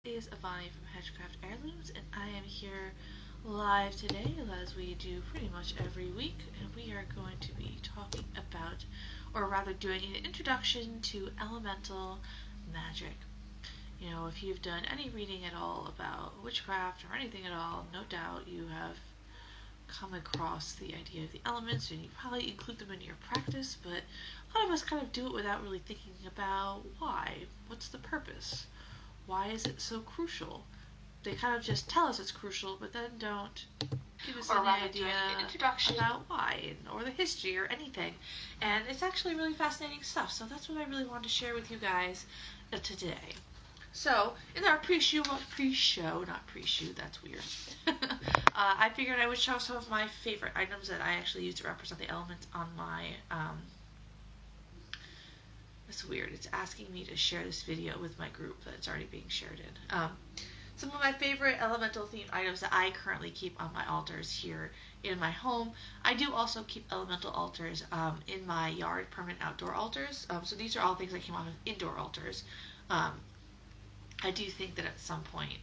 Is Avani from Hedgecraft Heirlooms, and I am here live today, as we do pretty much every week, and we are going to be talking about, or rather doing an introduction to elemental magic. You know, if you've done any reading at all about witchcraft or anything at all, no doubt you have come across the idea of the elements, and you probably include them in your practice, but a lot of us kind of do it without really thinking about why. What's the purpose? Why is it so crucial? They kind of just tell us it's crucial, but then don't give us any idea about why, or the history, or anything. And it's actually really fascinating stuff, so that's what I really wanted to share with you guys today. So, in our pre-show, that's weird. I figured I would show some of my favorite items that I actually use to represent the elements on my, it's weird, it's asking me to share this video with my group that it's already being shared in. Some of my favorite elemental themed items that I currently keep on my altars here in my home. I do also keep elemental altars in my yard, permanent outdoor altars. So these are all things that came off of indoor altars. I do think that at some point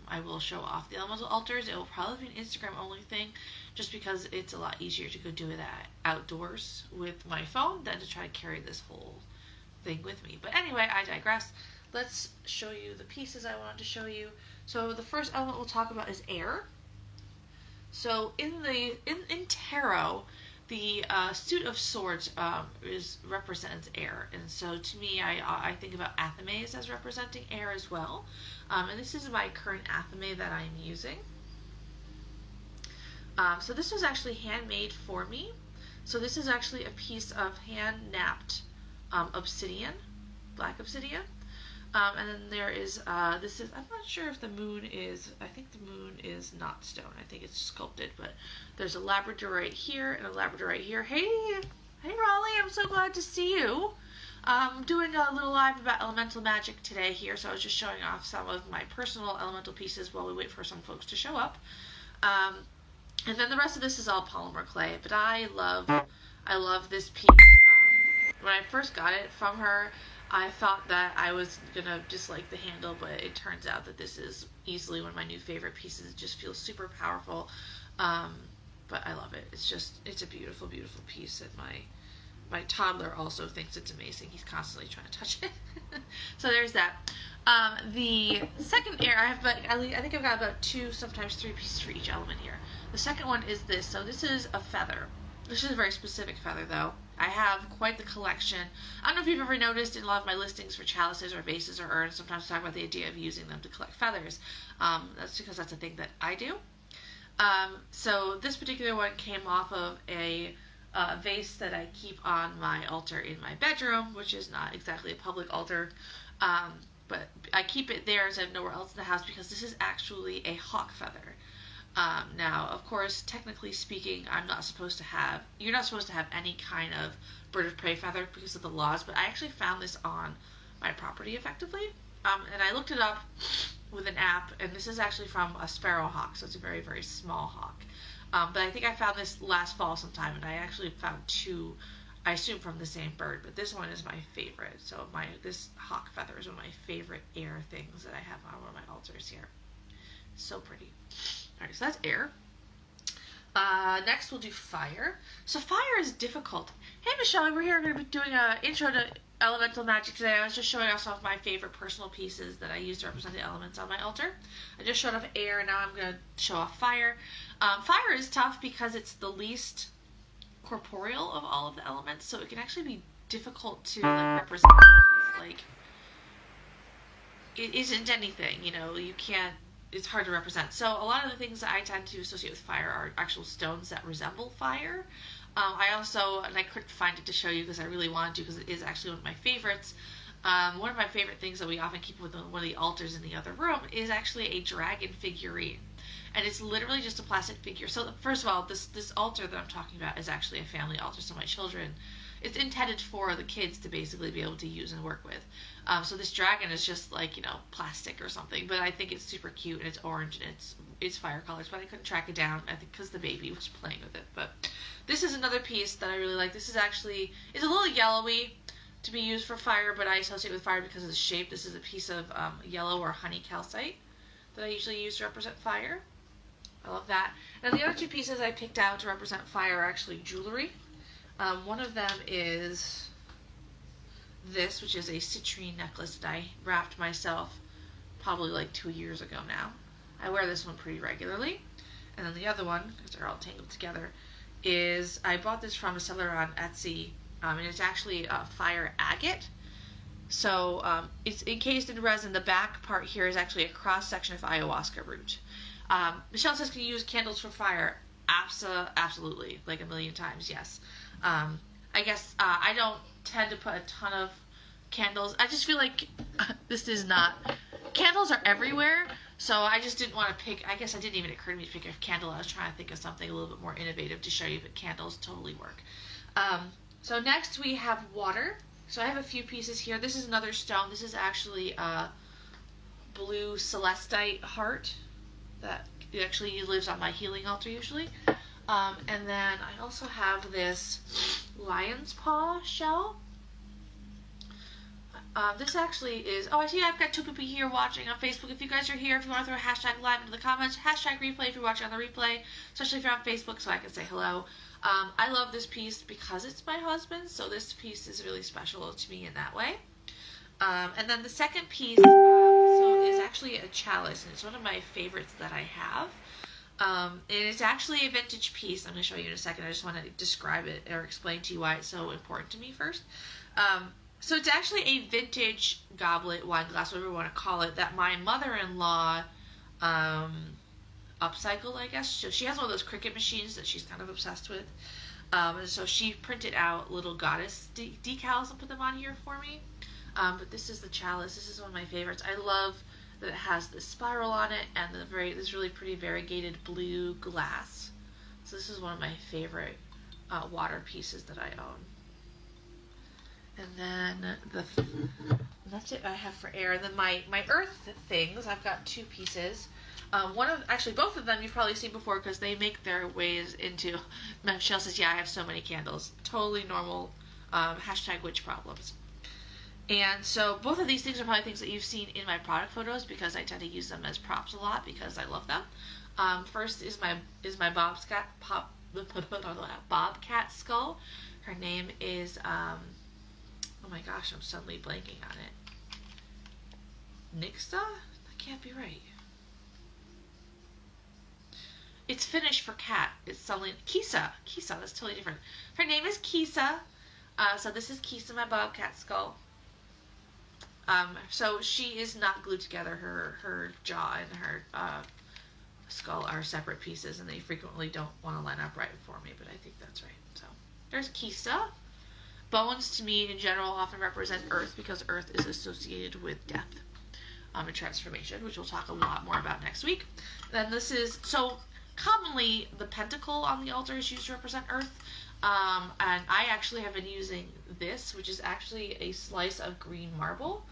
I will show off the elemental altars. It will probably be an Instagram only thing, just because it's a lot easier to go do it outdoors with my phone than to try to carry this whole thing with me. But anyway, I digress. Let's show you the pieces I wanted to show you. So the first element we'll talk about is air. So in tarot, the suit of swords represents air, and so to me, I think about athames as representing air as well. And this is my current athame that I'm using. So this was actually handmade for me. So this is actually a piece of hand-napped obsidian, black obsidian. And then there is, I'm not sure if the moon is, I think the moon is not stone. I think it's sculpted, but there's a labradorite here and a labradorite here. Hey Raleigh, I'm so glad to see you. I'm doing a little live about elemental magic today here, so I was just showing off some of my personal elemental pieces while we wait for some folks to show up. And then the rest of this is all polymer clay, but I love this piece. When I first got it from her, I thought that I was gonna dislike the handle, but it turns out that this is easily one of my new favorite pieces. It just feels super powerful, but I love it. It's a beautiful, beautiful piece, and my toddler also thinks it's amazing. He's constantly trying to touch it. So there's that. The second air, I think I've got about 2, sometimes 3 pieces for each element here. The second one is this. So this is a feather. This is a very specific feather, though. I have quite the collection. I don't know if you've ever noticed in a lot of my listings for chalices or vases or urns, sometimes I talk about the idea of using them to collect feathers. That's because that's a thing that I do. So this particular one came off of a vase that I keep on my altar in my bedroom, which is not exactly a public altar. But I keep it there as I have nowhere else in the house because this is actually a hawk feather. Now, of course, technically speaking, you're not supposed to have any kind of bird of prey feather because of the laws, but I actually found this on my property effectively. And I looked it up with an app, and this is actually from a sparrow hawk, so it's a very, very small hawk. But I think I found this last fall sometime, and I actually found 2, I assume from the same bird, but this one is my favorite. So this hawk feather is one of my favorite air things that I have on one of my altars here. So pretty. Alright, so that's air. Next we'll do fire. So fire is difficult. Hey Michelle, we're here going to be doing an intro to elemental magic today. I was just showing off some of my favorite personal pieces that I use to represent the elements on my altar. I just showed off air, and now I'm going to show off fire. Fire is tough because it's the least corporeal of all of the elements, so it can actually be difficult to represent. It isn't anything, you can't. It's hard to represent. So a lot of the things that I tend to associate with fire are actual stones that resemble fire. I couldn't find it to show you because I really wanted to, because it is actually one of my favorites. One of my favorite things that we often keep with one of the altars in the other room is actually a dragon figurine. And it's literally just a plastic figure. So first of all, this altar that I'm talking about is actually a family altar. So my children, it's intended for the kids to basically be able to use and work with. So this dragon is just like, plastic or something. But I think it's super cute, and it's orange, and it's fire colors. But I couldn't track it down, I think, because the baby was playing with it. But this is another piece that I really like. This is actually, it's a little yellowy, to be used for fire, but I associate with fire because of the shape. This is a piece of yellow or honey calcite that I usually use to represent fire. I love that. And the other two pieces I picked out to represent fire are actually jewelry. One of them is this, which is a citrine necklace that I wrapped myself probably like 2 years ago now. I wear this one pretty regularly. And then the other one, because they're all tangled together, is I bought this from a seller on Etsy, and it's actually a fire agate. So it's encased in resin. The back part here is actually a cross section of ayahuasca root. Michelle says, can you use candles for fire? Absolutely, like a million times, yes. I guess I don't tend to put a ton of candles. I just feel like this is not... Candles are everywhere, so I just didn't want to pick... I guess it didn't even occur to me to pick a candle. I was trying to think of something a little bit more innovative to show you, but candles totally work. So next we have water. So I have a few pieces here. This is another stone. This is actually a blue celestite heart that actually lives on my healing altar usually. And then I also have this lion's paw shell. This actually is... Oh, I see I've got two people here watching on Facebook. If you guys are here, if you want to throw a hashtag live into the comments, hashtag replay if you're watching on the replay, especially if you're on Facebook so I can say hello. I love this piece because it's my husband's, so this piece is really special to me in that way. And then the second piece is actually a chalice, and it's one of my favorites that I have. And it's actually a vintage piece. I'm going to show you in a second. I just want to describe it or explain to you why it's so important to me first. So it's actually a vintage goblet, wine glass, whatever you want to call it, that my mother-in-law upcycled, I guess. So she has one of those Cricut machines that she's kind of obsessed with. And so she printed out little goddess decals and put them on here for me. But this is the chalice. This is one of my favorites. I love that it has this spiral on it and this really pretty variegated blue glass. So this is one of my favorite water pieces that I own. And then that's it I have for air. And then my earth things, I've got two pieces. Both of them you've probably seen before because they make their ways into... Michelle says, yeah, I have so many candles. Totally normal. Hashtag witch problems. And so both of these things are probably things that you've seen in my product photos because I tend to use them as props a lot because I love them. First is my bobcat skull. Her name is... oh my gosh, I'm suddenly blanking on it. Nixa? That can't be right. It's Finnish for cat. It's suddenly... Kisa, that's totally different. Her name is Kisa. So this is Kisa, my bobcat skull. So she is not glued together. Her jaw and her skull are separate pieces, and they frequently don't want to line up right for me, but I think that's right. So there's Kisa. Bones, to me, in general, often represent earth because earth is associated with death and transformation, which we'll talk a lot more about next week. Then this is... So commonly, the pentacle on the altar is used to represent earth. And I actually have been using this, which is actually a slice of green marble.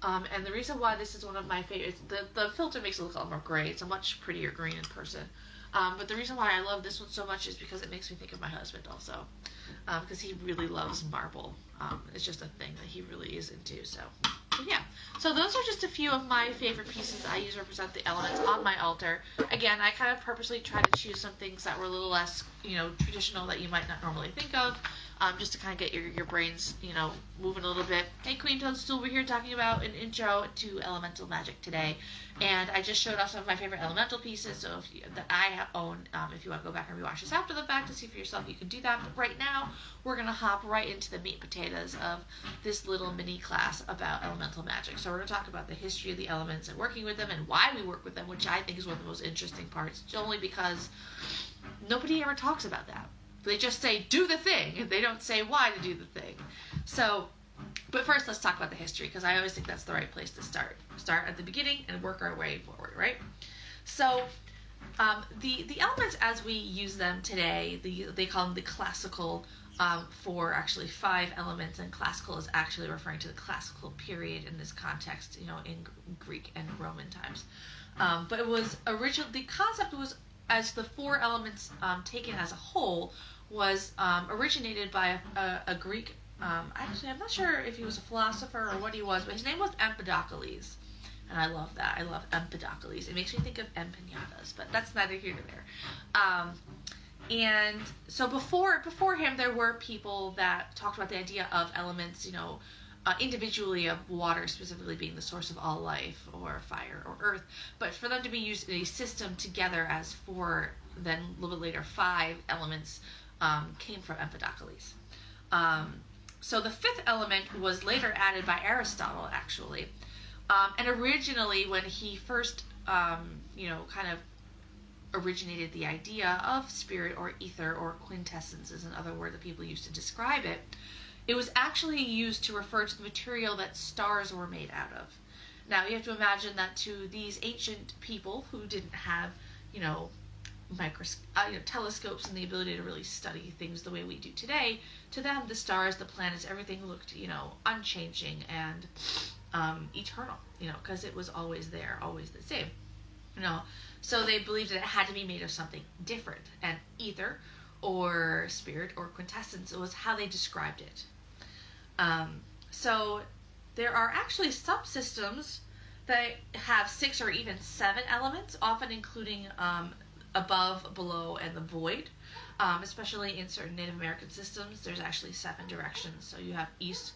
And the reason why this is one of my favorites, the filter makes it look a lot more gray. It's a much prettier green in person. But the reason why I love this one so much is because it makes me think of my husband also. Because he really loves marble. It's just a thing that he really is into. So yeah. So those are just a few of my favorite pieces I use to represent the elements on my altar. Again, I kind of purposely try to choose some things that were a little less, traditional that you might not normally think of. Just to kind of get your brains, moving a little bit. Hey, Queen Toadstool, we're here talking about an intro to elemental magic today. And I just showed off some of my favorite elemental pieces that I own. If you want to go back and rewatch this after the fact to see for yourself, you can do that. But right now, we're going to hop right into the meat and potatoes of this little mini class about elemental magic. So we're going to talk about the history of the elements and working with them and why we work with them, which I think is one of the most interesting parts, only because nobody ever talks about that. They just say, do the thing, and they don't say why to do the thing. So, but first let's talk about the history, because I always think that's the right place to start. Start at the beginning and work our way forward, right? So, the elements as we use them today, they call them the classical, for actually 5 elements, and classical is actually referring to the classical period in this context, in Greek and Roman times. But it was the concept was, as the 4 elements taken as a whole, was originated by a Greek Actually, I'm not sure if he was a philosopher or what he was, but his name was Empedocles. And I love that. I love Empedocles. It makes me think of empanadas, but that's neither here nor there. And so before him, there were people that talked about the idea of elements, individually, of water specifically being the source of all life, or fire, or earth. But for them to be used in a system together as four, then a little bit later 5 elements, came from Empedocles. So the 5th element was later added by Aristotle, actually. And originally, when he first, kind of originated the idea of spirit or ether or quintessence is another word that people use to describe it, it was actually used to refer to the material that stars were made out of. Now, you have to imagine that to these ancient people who didn't have, telescopes and the ability to really study things the way we do today, to them, the stars, the planets, everything looked, unchanging and eternal, because it was always there, always the same. So they believed that it had to be made of something different, and ether or spirit or quintessence was how they described it. So there are actually subsystems that have 6 or even 7 elements, often including above, below, and the void. Especially in certain Native American systems, there's actually 7 directions. So you have east,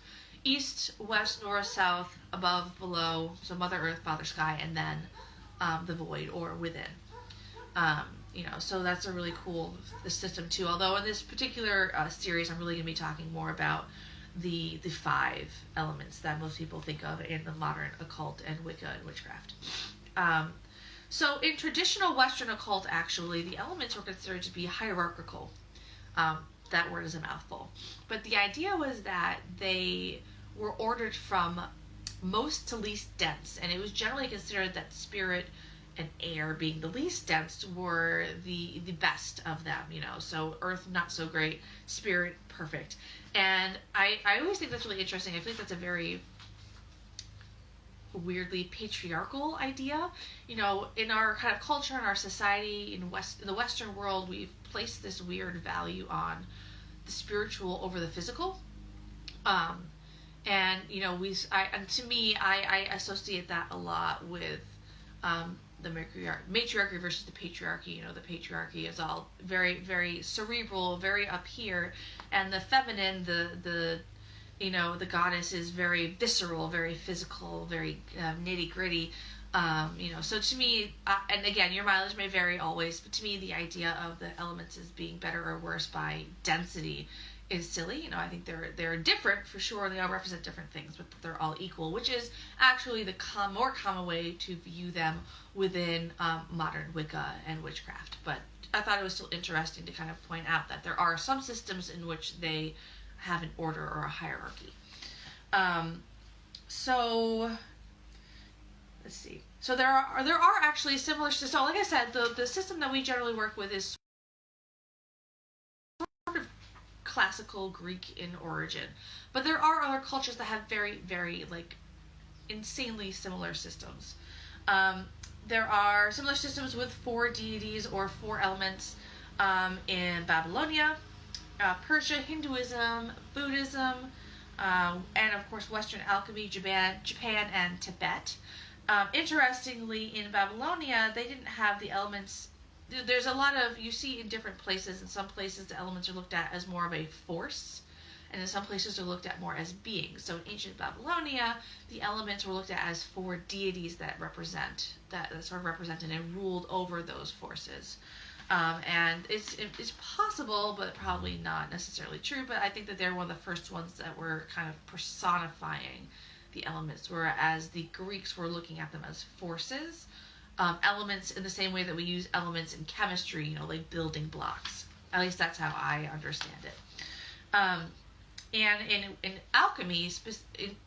west, north, south, above, below, so Mother Earth, Father Sky, and then the void or within. So that's a really cool system too. Although in this particular series, I'm really going to be talking more about the 5 elements that most people think of in the modern occult and Wicca and witchcraft. So in traditional Western occult, actually, the elements were considered to be hierarchical. That word is a mouthful. But the idea was that they were ordered from most to least dense, and it was generally considered that spirit and air, being the least dense, were the best of them, so earth not so great, spirit perfect. And I always think that's really interesting. I think that's a very weirdly patriarchal idea. In our kind of culture, in our society, in the Western world, we've placed this weird value on the spiritual over the physical. And to me, I associate that a lot with the matriarchy versus the patriarchy. The patriarchy is all very, very cerebral, very up here, and the feminine, the goddess, is very visceral, very physical, very nitty gritty. So to me, and again, your mileage may vary always, but to me, the idea of the elements as being better or worse by density is silly. I think they're different for sure. They all represent different things, but they're all equal, which is actually the more common way to view them within modern Wicca and witchcraft. But I thought it was still interesting to kind of point out that there are some systems in which they have an order or a hierarchy. So let's see. So there are actually similar. So like I said, the system that we generally work with is sort of classical Greek in origin, but there are other cultures that have very, very insanely similar systems. There are similar systems with 4 deities or 4 elements in Babylonia, Persia, Hinduism, Buddhism, and of course Western alchemy, Japan, and Tibet. Interestingly, in Babylonia, they didn't have the elements. There's a lot of, you see in different places. In some places, the elements are looked at as more of a force, and in some places they're looked at more as beings. So in ancient Babylonia, the elements were looked at as 4 deities that sort of represented and ruled over those forces. And it's possible, but probably not necessarily true, but I think that they're one of the first ones that were kind of personifying the elements, whereas the Greeks were looking at them as forces, elements in the same way that we use elements in chemistry, like building blocks. At least that's how I understand it. And in alchemy,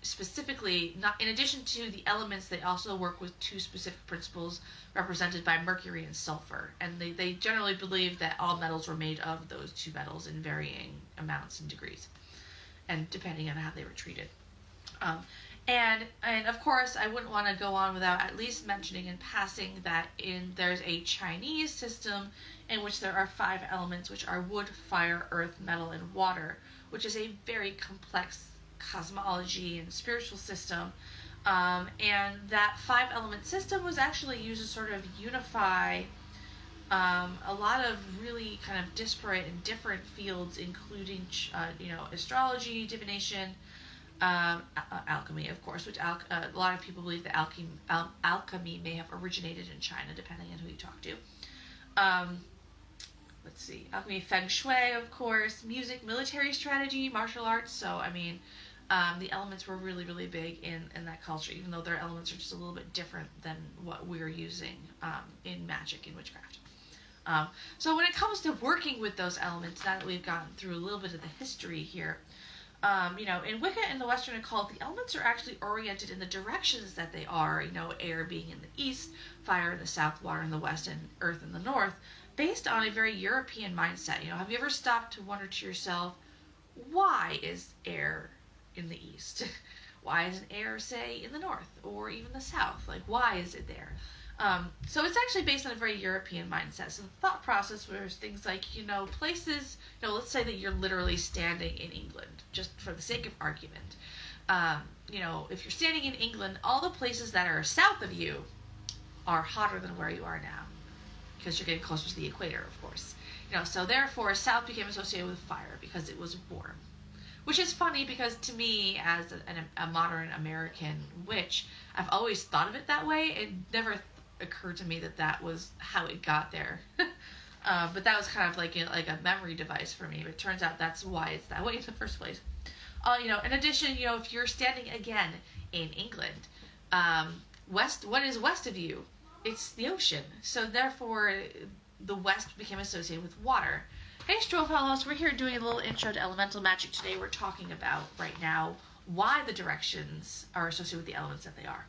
specifically, not in addition to the elements, they also work with 2 specific principles represented by mercury and sulfur. And they generally believe that all metals were made of those 2 metals in varying amounts and degrees, and depending on how they were treated. And of course, I wouldn't want to go on without at least mentioning in passing that there's a Chinese system in which there are 5 elements, which are wood, fire, earth, metal, and water, which is a very complex cosmology and spiritual system. And that 5 element system was actually used to sort of unify a lot of really kind of disparate and different fields, including astrology, divination, alchemy, of course, which a lot of people believe that alchemy may have originated in China, depending on who you talk to. Let's see, alchemy, feng shui, of course, music, military strategy, martial arts. So, I mean, the elements were really, really big in that culture, even though their elements are just a little bit different than what we're using in magic and witchcraft. So when it comes to working with those elements, now that we've gotten through a little bit of the history here, in Wicca and the Western occult, the elements are actually oriented in the directions that they are, air being in the east, fire in the south, water in the west, and earth in the north, based on a very European mindset. Have you ever stopped to wonder to yourself, why is air in the east? Why isn't air, say, in the north or even the south? Like, why is it there? So it's actually based on a very European mindset. So the thought process was things like, places, let's say that you're literally standing in England, just for the sake of argument. If you're standing in England, all the places that are south of you are hotter than where you are now, because you're getting closer to the equator, of course. So therefore, south became associated with fire because it was warm. Which is funny because to me, as a modern American witch, I've always thought of it that way. It never occurred to me that was how it got there. But that was kind of like a memory device for me. But it turns out that's why it's that way in the first place. In addition, if you're standing again in England, what is west of you? It's the ocean. So therefore, the west became associated with water. Hey, Stroll Fellows, we're here doing a little intro to elemental magic today. We're talking about, right now, why the directions are associated with the elements that they are.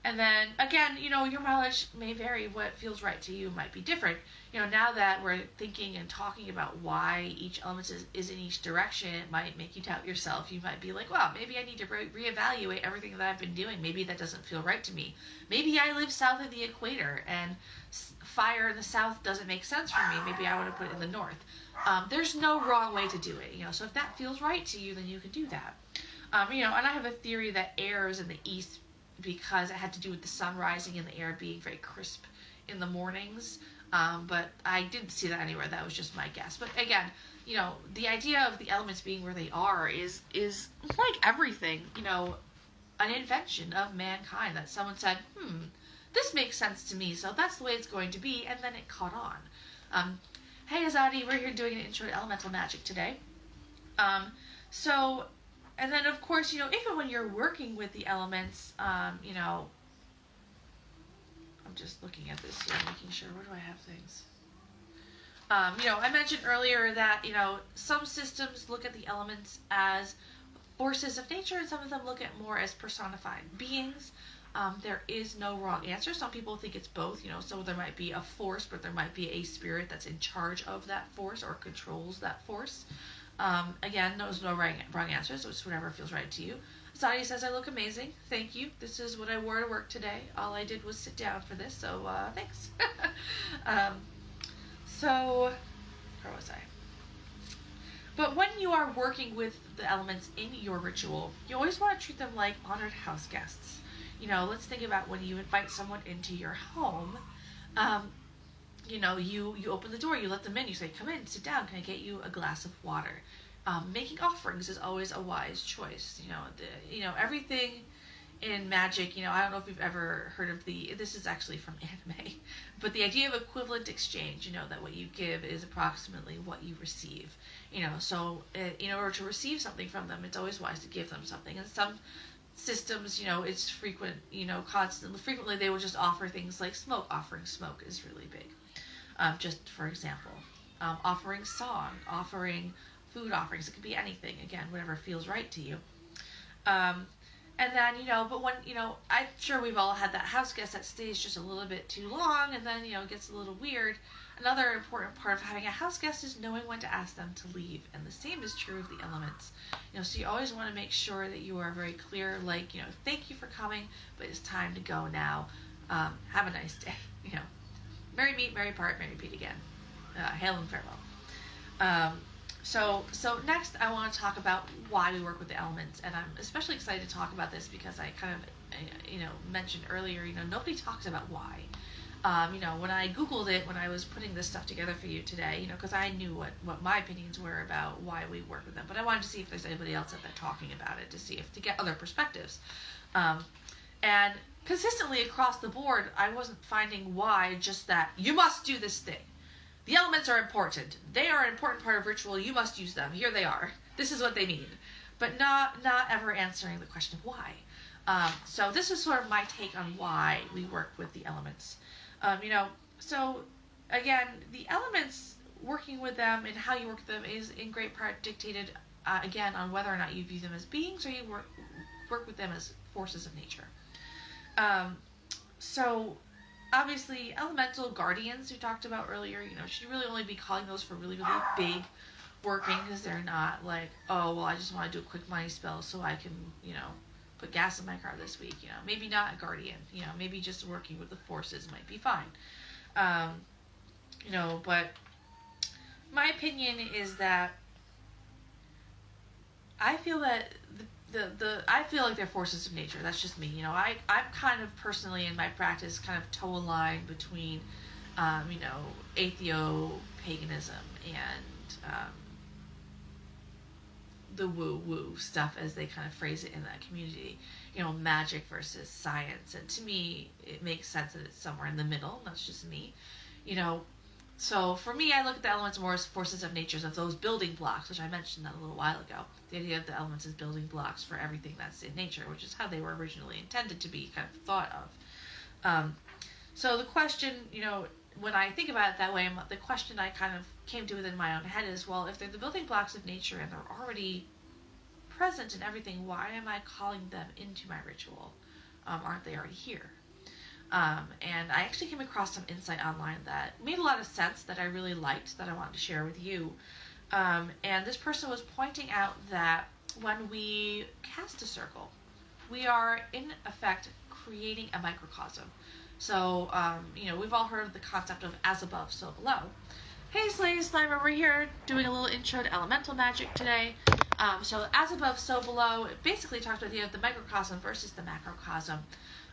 And then, again, your mileage may vary. What feels right to you might be different. Now that we're thinking and talking about why each element is in each direction, it might make you doubt yourself. You might be like, well, maybe I need to reevaluate everything that I've been doing. Maybe that doesn't feel right to me. Maybe I live south of the equator, and fire in the south doesn't make sense for me. Maybe I want to put it in the north. There's no wrong way to do it. So if that feels right to you, then you can do that. And I have a theory that air is in the east because it had to do with the sun rising and the air being very crisp in the mornings. But I didn't see that anywhere. That was just my guess. But again, the idea of the elements being where they are is like everything, an invention of mankind that someone said, this makes sense to me, so that's the way it's going to be, and then it caught on. Hey Azadi, we're here doing an intro to elemental magic today. And then of course, even when you're working with the elements, I'm just looking at this here, making sure, where do I have things? I mentioned earlier that, some systems look at the elements as forces of nature, and some of them look at more as personified beings. There is no wrong answer. Some people think it's both, so there might be a force, but there might be a spirit that's in charge of that force or controls that force. Again, there's no wrong answer, so it's whatever feels right to you. Sadia says, I look amazing. Thank you. This is what I wore to work today. All I did was sit down for this, so thanks. So, where was I? But when you are working with the elements in your ritual, you always want to treat them like honored house guests. Let's think about when you invite someone into your home. You open the door, you let them in, you say, come in, sit down, can I get you a glass of water? Making offerings is always a wise choice. Everything in magic, I don't know if you've ever heard of this is actually from anime, but the idea of equivalent exchange, that what you give is approximately what you receive. So in order to receive something from them, it's always wise to give them something. And some systems, it's frequent, frequently they will just offer things like smoke. Offering smoke is really big. Just for example, offering song, offering food offerings. It could be anything. Again, whatever feels right to you. And then, but when, I'm sure we've all had that house guest that stays just a little bit too long and then, it gets a little weird. Another important part of having a house guest is knowing when to ask them to leave. And the same is true of the elements. So you always want to make sure that you are very clear, like, thank you for coming, but it's time to go now. Have a nice day. Merry meet, merry part, merry repeat again. Hail and farewell. So next I want to talk about why we work with the elements, and I'm especially excited to talk about this because I kind of, mentioned earlier, nobody talks about why. When I Googled it, when I was putting this stuff together for you today, because I knew what my opinions were about why we work with them, but I wanted to see if there's anybody else out there talking about it, to get other perspectives. And consistently across the board, I wasn't finding why, just that you must do this thing. The elements are important. They are an important part of ritual. You must use them. Here they are. This is what they mean. But not ever answering the question of why. So this is sort of my take on why we work with the elements. So again, the elements, working with them and how you work with them is in great part dictated, again, on whether or not you view them as beings or you work with them as forces of nature. So obviously, elemental guardians we talked about earlier, should really only be calling those for really, really big working, because they're not like, oh, well, I just want to do a quick money spell so I can, put gas in my car this week. Maybe not a guardian. Maybe just working with the forces might be fine. But my opinion is that I feel that I feel like they're forces of nature. That's just me. I'm kind of personally in my practice kind of toe a line between, atheo-paganism and the woo-woo stuff, as they kind of phrase it in that community. Magic versus science. And to me, it makes sense that it's somewhere in the middle. That's just me. So for me, I look at the elements more as forces of nature, of those building blocks, which I mentioned that a little while ago. The idea of the elements as building blocks for everything that's in nature, which is how they were originally intended to be kind of thought of. So the question, when I think about it that way, the question I kind of came to within my own head is, well, if they're the building blocks of nature and they're already present in everything, why am I calling them into my ritual? Aren't they already here? And I actually came across some insight online that made a lot of sense, that I really liked, that I wanted to share with you. And this person was pointing out that when we cast a circle, we are in effect creating a microcosm. So, we've all heard of the concept of as above, so below. Hey, Slay Slime over here, doing a little intro to elemental magic today. So as above, so below, it basically talks about the idea of the microcosm versus the macrocosm.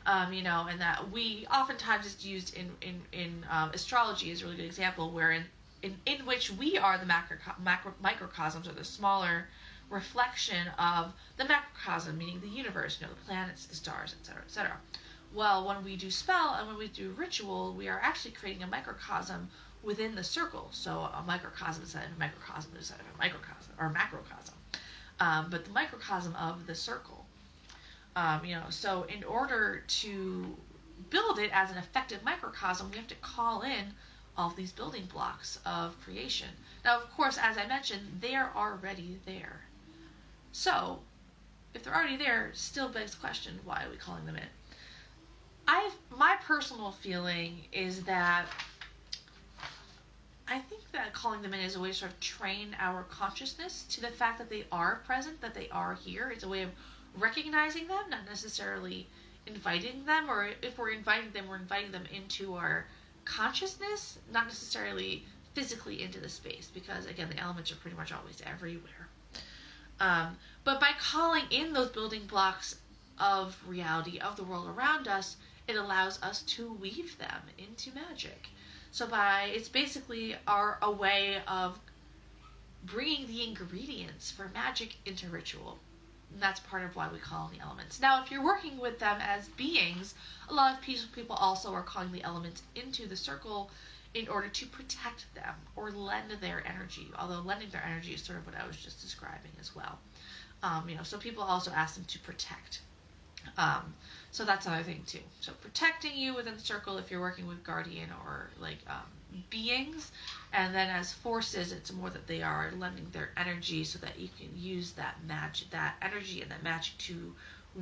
And that we oftentimes it's used in astrology is a really good example, where in which we are the microcosms, or the smaller reflection of the macrocosm, meaning the universe, the planets, the stars, etc., etc. Well, when we do spell and when we do ritual, we are actually creating a microcosm within the circle. So a microcosm inside of a microcosm inside of a microcosm, or macrocosm. But the microcosm of the circle. So in order to build it as an effective microcosm, we have to call in all of these building blocks of creation. Now, of course, as I mentioned, they're already there. So, if they're already there, still begs the question, why are we calling them in? My personal feeling is that I think that calling them in is a way to sort of train our consciousness to the fact that they are present, that they are here. It's a way of recognizing them, not necessarily inviting them, or if we're inviting them, we're inviting them into our consciousness, not necessarily physically into the space, because again, the elements are pretty much always everywhere. But by calling in those building blocks of reality, of the world around us, it allows us to weave them into magic. So it's basically a way of bringing the ingredients for magic into ritual. And that's part of why we call them the elements. Now, if you're working with them as beings, a lot of people also are calling the elements into the circle in order to protect them or lend their energy, although lending their energy is sort of what I was just describing as well. So people also ask them to protect. So that's another thing too. So protecting you within the circle if you're working with guardian or beings, and then as forces, it's more that they are lending their energy so that you can use that magic, that energy and that magic to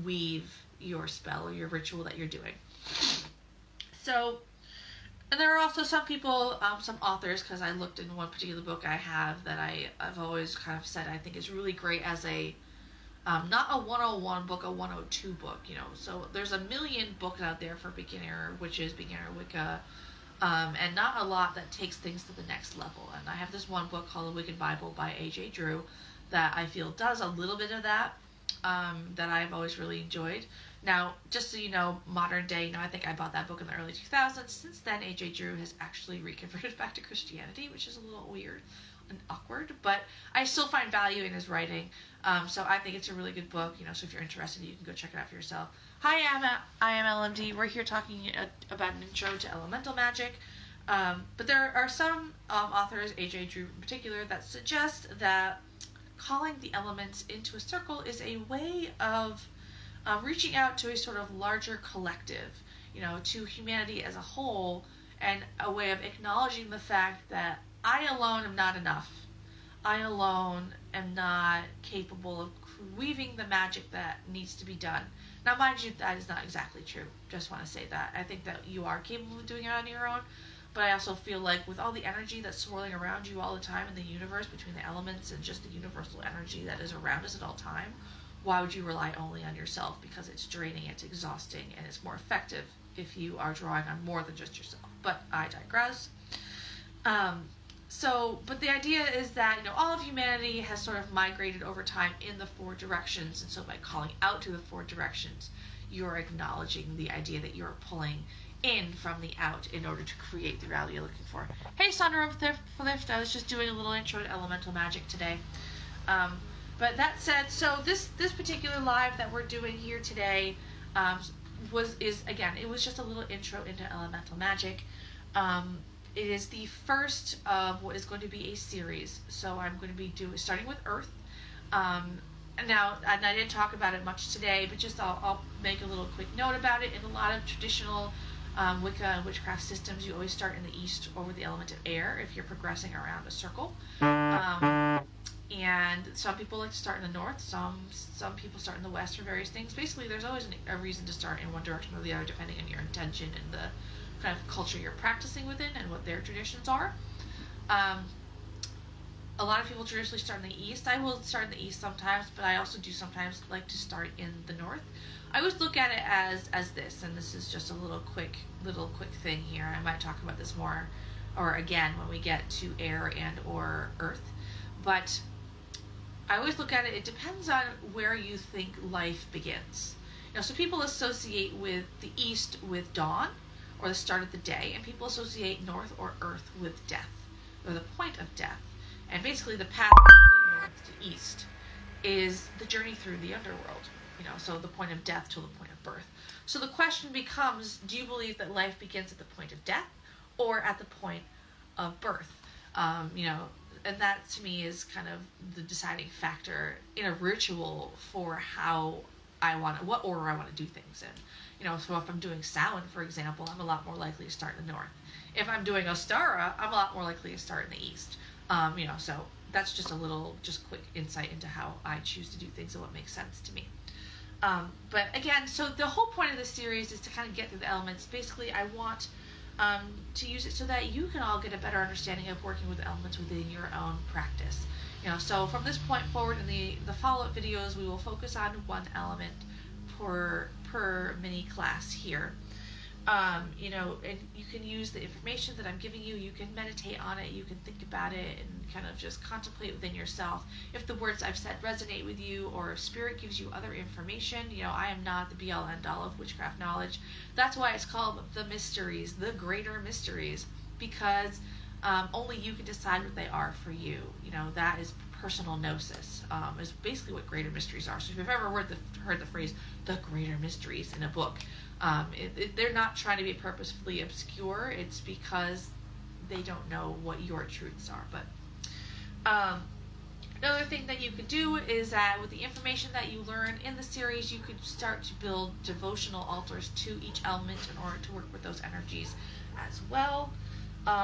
weave your spell or your ritual that you're doing. So, and there are also some people, some authors, because I looked in one particular book I have that I've always kind of said I think is really great as a not a 101 book, a 102 book, So there's a million books out there for beginner witches, beginner Wicca, and not a lot that takes things to the next level. And I have this one book called The Wicked Bible by A.J. Drew that I feel does a little bit of that, that I've always really enjoyed. Now, just so you know, modern day, I think I bought that book in the early 2000s. Since then, A.J. Drew has actually reconverted back to Christianity, which is a little weird and awkward, but I still find value in his writing. So I think it's a really good book, so if you're interested, you can go check it out for yourself. Hi, I am LMD. We're here talking about an intro to elemental magic. But there are some authors, A.J. Drew in particular, that suggest that calling the elements into a circle is a way of reaching out to a sort of larger collective, to humanity as a whole, and a way of acknowledging the fact that I alone am not enough. I alone am not capable of weaving the magic that needs to be done. Now, mind you, that is not exactly true. Just want to say that. I think that you are capable of doing it on your own, but I also feel like with all the energy that's swirling around you all the time in the universe, between the elements and just the universal energy that is around us at all time, why would you rely only on yourself? Because it's draining, it's exhausting, and it's more effective if you are drawing on more than just yourself. But I digress. But the idea is that, all of humanity has sort of migrated over time in the four directions, and so by calling out to the four directions, you're acknowledging the idea that you're pulling in from the out in order to create the reality you're looking for. Hey, Sandra Lift, I was just doing a little intro to elemental magic today. But that said, so this particular live that we're doing here today it was just a little intro into elemental magic. It is the first of what is going to be a series. So I'm going to be starting with Earth. And I didn't talk about it much today, but just I'll make a little quick note about it. In a lot of traditional Wicca and witchcraft systems, you always start in the east or with the element of air if you're progressing around a circle. And some people like to start in the north, some people start in the west for various things. Basically, there's always a reason to start in one direction or the other, depending on your intention and the kind of culture you're practicing within and what their traditions are. A lot of people traditionally start in the east. I will start in the east sometimes, but I also do sometimes like to start in the north. I always look at it as this, and this is just a little quick thing here. I might talk about this more, or again when we get to air and or earth. But I always look at it. It depends on where you think life begins. So people associate with the east with dawn, or the start of the day, and people associate north or earth with death, or the point of death. And basically the path from north to east is the journey through the underworld, so the point of death to the point of birth. So the question becomes, do you believe that life begins at the point of death or at the point of birth? And that to me is kind of the deciding factor in a ritual for what order I want to do things in. So if I'm doing Samhain, for example, I'm a lot more likely to start in the north. If I'm doing Ostara, I'm a lot more likely to start in the east. So that's just a little, quick insight into how I choose to do things and what makes sense to me. But again, so the whole point of this series is to kind of get through the elements. Basically, I want to use it so that you can all get a better understanding of working with the elements within your own practice. So from this point forward in the follow-up videos, we will focus on one element per mini class here. And you can use the information that I'm giving you. You can meditate on it. You can think about it and kind of just contemplate within yourself. If the words I've said resonate with you, or if spirit gives you other information, I am not the be-all end-all of witchcraft knowledge. That's why it's called the mysteries, the greater mysteries, because only you can decide what they are for you. That is personal gnosis, is basically what greater mysteries are. So if you've ever heard the phrase, the greater mysteries, in a book, they're not trying to be purposefully obscure. It's because they don't know what your truths are. But another thing that you could do is that with the information that you learn in the series, you could start to build devotional altars to each element in order to work with those energies as well.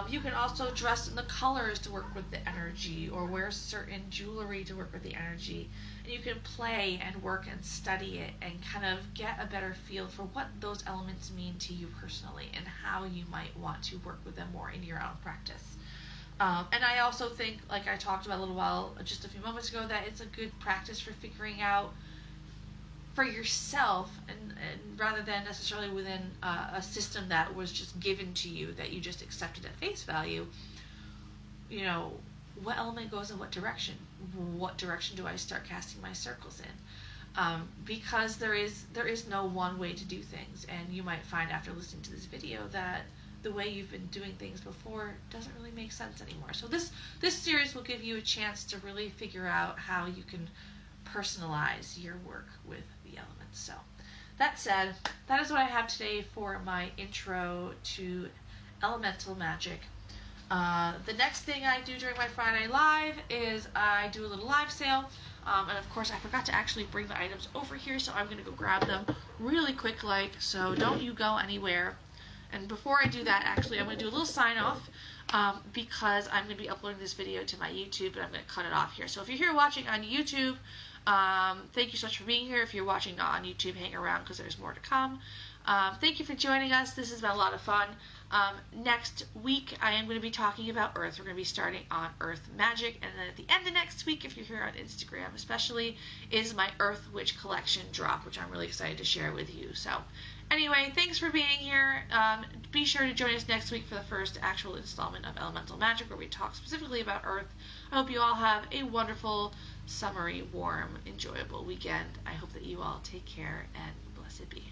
You can also dress in the colors to work with the energy, or wear certain jewelry to work with the energy. And you can play and work and study it and kind of get a better feel for what those elements mean to you personally and how you might want to work with them more in your own practice. And I also think, like I talked about a little while, just a few moments ago, that it's a good practice for figuring out for yourself, and rather than necessarily within a system that was just given to you, that you just accepted at face value, you know, what element goes in what direction? What direction do I start casting my circles in? Because there is no one way to do things, and you might find after listening to this video that the way you've been doing things before doesn't really make sense anymore. So this series will give you a chance to really figure out how you can personalize your work with the elements. So that said, that is what I have today for my intro to elemental magic. The next thing I do during my Friday Live is I do a little live sale. And of course I forgot to actually bring the items over here, so I'm going to go grab them really quick so don't you go anywhere. And before I do that, actually, I'm going to do a little sign off because I'm going to be uploading this video to my YouTube, and I'm going to cut it off here. So if you're here watching on YouTube, thank you so much for being here. If you're watching not on YouTube, hang around because there's more to come. Thank you for joining us. This has been a lot of fun. Next week, I am going to be talking about Earth. We're going to be starting on Earth Magic, and then at the end of next week, if you're here on Instagram especially, is my Earth Witch collection drop, which I'm really excited to share with you. So anyway, thanks for being here. Be sure to join us next week for the first actual installment of Elemental Magic, where we talk specifically about Earth. I hope you all have a wonderful, summery, warm, enjoyable weekend. I hope that you all take care, and blessed be.